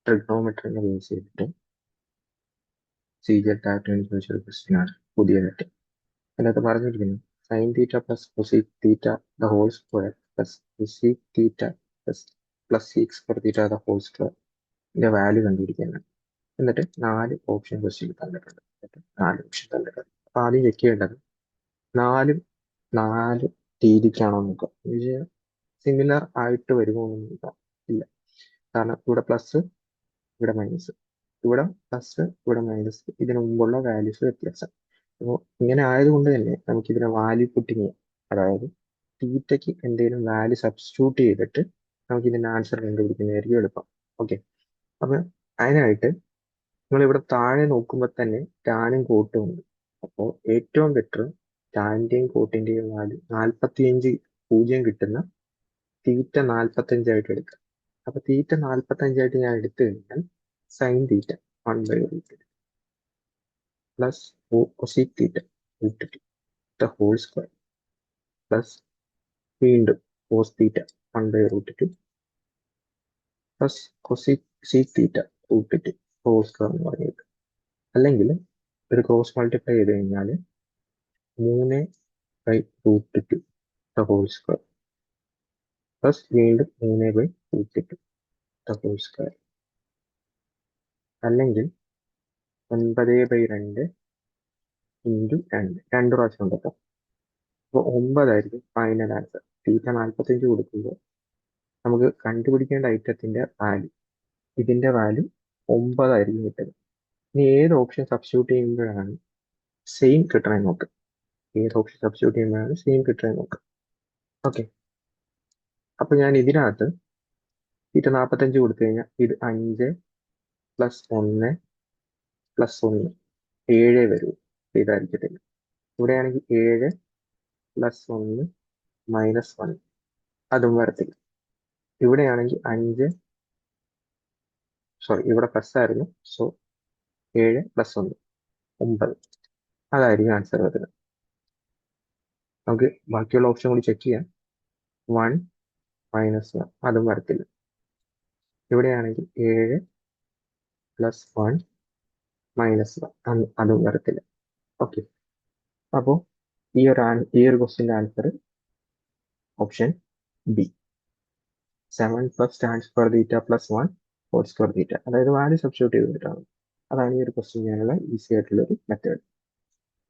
ട്രിഗ്നോമെട്രിനെ base ചെയ്തിട്ട് CJ ടാറ്റിന് ചോദിച്ചൊരു question ആണ് പുതിയതായിട്ട്. അതിനകത്ത് പറഞ്ഞിരിക്കുന്നു sine theta plus cosec theta the whole square plus cosec theta plus sec square theta the whole square ഇതിന്റെ വാല്യൂ കണ്ടുപിടിക്കാനാണ്. എന്നിട്ട് 4 ഓപ്ഷൻ ക്വസ്റ്റ്യൻ തന്നിട്ടുണ്ട്. അപ്പൊ ആദ്യം ചെക്ക് ചെയ്യേണ്ടത് നാല് രീതിക്കാണോ നോക്കാം. സിമിലർ ആയിട്ട് വരുമോ എന്ന് നോക്കാം. ഇല്ല, കാരണം ഇവിടെ പ്ലസ് ഇവിടെ മൈനസ്, ഇവിടെ പ്ലസ് ഇവിടെ മൈനസ്, ഇതിനു മുമ്പുള്ള വാല്യൂസ് വ്യത്യാസം. അപ്പോൾ ഇങ്ങനെ ആയതുകൊണ്ട് തന്നെ നമുക്ക് ഇതിനെ വാല്യൂ പുട്ടിങ് ചെയ്യാം. അതായത് തീറ്റയ്ക്ക് എന്തെങ്കിലും വാല്യൂ സബ്സ്റ്റിറ്റ്യൂട്ട് ചെയ്തിട്ട് നമുക്ക് ഇതിന്റെ ആൻസർ കണ്ടുപിടിക്കുന്നതായിരിക്കും എളുപ്പം. ഓക്കെ, അപ്പൊ അതിനായിട്ട് നിങ്ങൾ ഇവിടെ താഴെ നോക്കുമ്പോൾ തന്നെ ടാനും കോട്ടും ഉണ്ട്. അപ്പോൾ ഏറ്റവും ബെറ്റർ ടാനിന്റെയും കോട്ടിന്റെയും വാല്യൂ 45 കിട്ടുന്ന തീറ്റ 45 എടുക്കുക. അപ്പൊ തീറ്റ 45 ഞാൻ എടുത്തു കഴിഞ്ഞാൽ sine theta 1/√2 plus cosec theta √2 the whole square plus വീണ്ടും cos theta 1/√2 plus cosec theta √2 whole square എന്ന് പറഞ്ഞിട്ട്, അല്ലെങ്കിൽ ഒരു ക്രോസ് മൾട്ടിപ്ലൈ ചെയ്ത് കഴിഞ്ഞാൽ 3/√2 ദ ഹോൾ സ്ക്വയർ പ്ലസ് വീണ്ടും 3/√2 ദ ഹോൾ സ്ക്വയർ, അല്ലെങ്കിൽ 9/2 ഇൻറ്റു 2 പ്രാവശ്യം ഉണ്ടല്ലോ. അപ്പോൾ 9 ഫൈനൽ ആൻസർ. തീറ്റ 45 കൊടുക്കുമ്പോൾ നമുക്ക് കണ്ടുപിടിക്കേണ്ട ഐറ്റത്തിന്റെ വാല്യൂ, ഇതിന്റെ വാല്യൂ 9 കിട്ടുന്നത്. ഇനി ഏത് ഓപ്ഷൻ സബ്സ്റ്റിറ്റ്യൂട്ട് ചെയ്യുമ്പോഴാണ് സെയിം കിട്ടണേ നോക്കുക. ഓക്കെ, അപ്പൊ ഞാൻ ഇതിനകത്ത് തീറ്റ 45 കൊടുത്തു കഴിഞ്ഞാൽ ഇത് 5 + 1 + 1 7 വരൂ, ഇതായിരിക്കത്തില്ല. ഇവിടെയാണെങ്കിൽ 7 + 1 -1 അതും വരത്തില്ല. ഇവിടെയാണെങ്കിൽ 5 ഇവിടെ പ്ലസ് ആയിരുന്നു, സോ 7 + 1 9 അതായിരിക്കും ആൻസർ വരുന്നത്. നമുക്ക് ബാക്കിയുള്ള ഓപ്ഷൻ കൂടി ചെക്ക് ചെയ്യാം. 1 -1 അതും വരത്തില്ല. ഇവിടെയാണെങ്കിൽ 7 + 1 -1 അതും വരത്തില്ല. ഓക്കെ, അപ്പോൾ ഈ ഒരു ക്വസ്റ്റ്യൻ്റെ answer option B, 7 + tan square theta + 1 whole square theta, അതായത് വാല്യൂ സബ്സ്റ്റിറ്റ്യൂട്ട് ചെയ്തിട്ടാണ്. അതാണ് ഈ ഒരു ക്വസ്റ്റ്യൻ ചെയ്യാനുള്ള ഈസി ആയിട്ടുള്ള ഒരു മെത്തേഡ്.